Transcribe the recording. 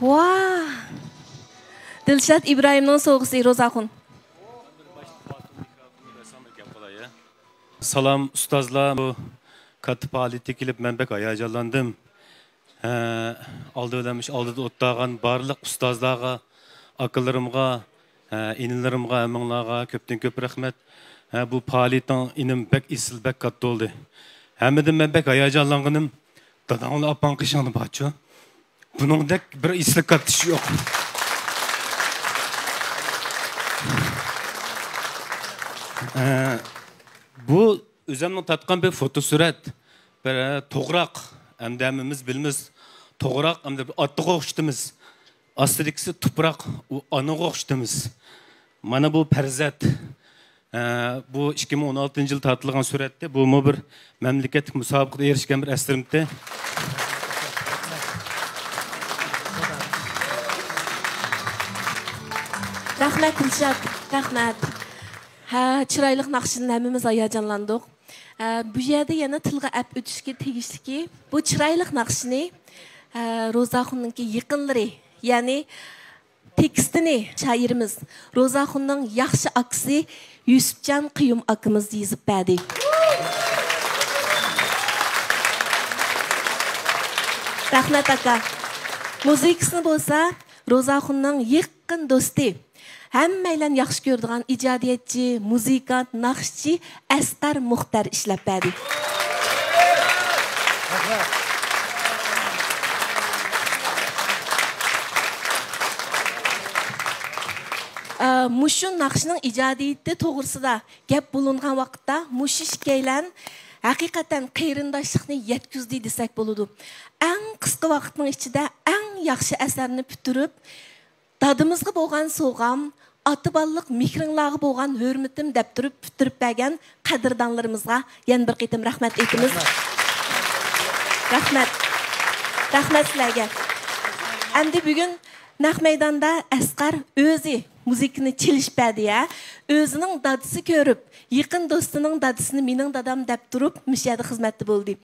Vah! Dilshad İbrahim'nin soğuğusu Rozakun. Salam ustazlar, bu katı faaliyete kelip men bek hayajanlandım. Aldı ölemiş, aldı ottağan barlıq ustazlarga, akıllarımga, inilerimga, eminlarga köpten köp rahmet. Bu faaliyetin inim bek isil bek katı oldu. Hemedin men bek hayajanlanganım. Dadağınla apan kışanı bahçı. Bunun dek bir islik katışı yok. Bu özümün tatkan bir fotosuret, bir toğrak, hem de hemimiz bilimiz toğrak, hem de bir atı qoğuştumuz. Aslidikisi tuprak, o anı qoğuştumuz. Mana bu perzat. Bu 2016 yıl tartılgan surette, bu mu bir memleket musabıqda erişken bir eserimdi. Rahmet Dilshad, rahmet. Çıraylık naqşının hemimiz hayajanlandık. Bu yerde yana tilga ap ötüşke tegişliki. Bu çıraylık naqşını Rozaxun'unki yıqınları, yani tekstini şairimiz Rozaxun'un yaxşı aksi Yusufcan Qiyum akımız yazıp berdi. Rahmet aka. Muzikasını bolsa Rozaxun'un yıqın dostu. Hemmeyle yaxşı gördüğün icadiyetçi, muzikant, naqşçı Asqar Muxtar işlep berdi. Muşun naqşının icadiyeti toğrusida gap bulungan vaqtda muş işkeylen hakikaten qeyrindaşlıqni yetkizdi desek boludu. En qısqa vaqtның içinde en yaxşı eserini pütürüp, dadımızga bolgan soğam, atıballıq mikrinlağı bolgan hürmetim dep turib pütürüp bergen qadirdanlarımızga yana bir qitim rahmet etimiz. Rahmet. Rahmet sizlarga. Endi bugün naq meydanda Asqar özü muzikini çilish berdi ya. Özünün dadısı görüp, yaqin dostuning dadısını mening dadam dep turib, müşahada xizmatda bo'ldi.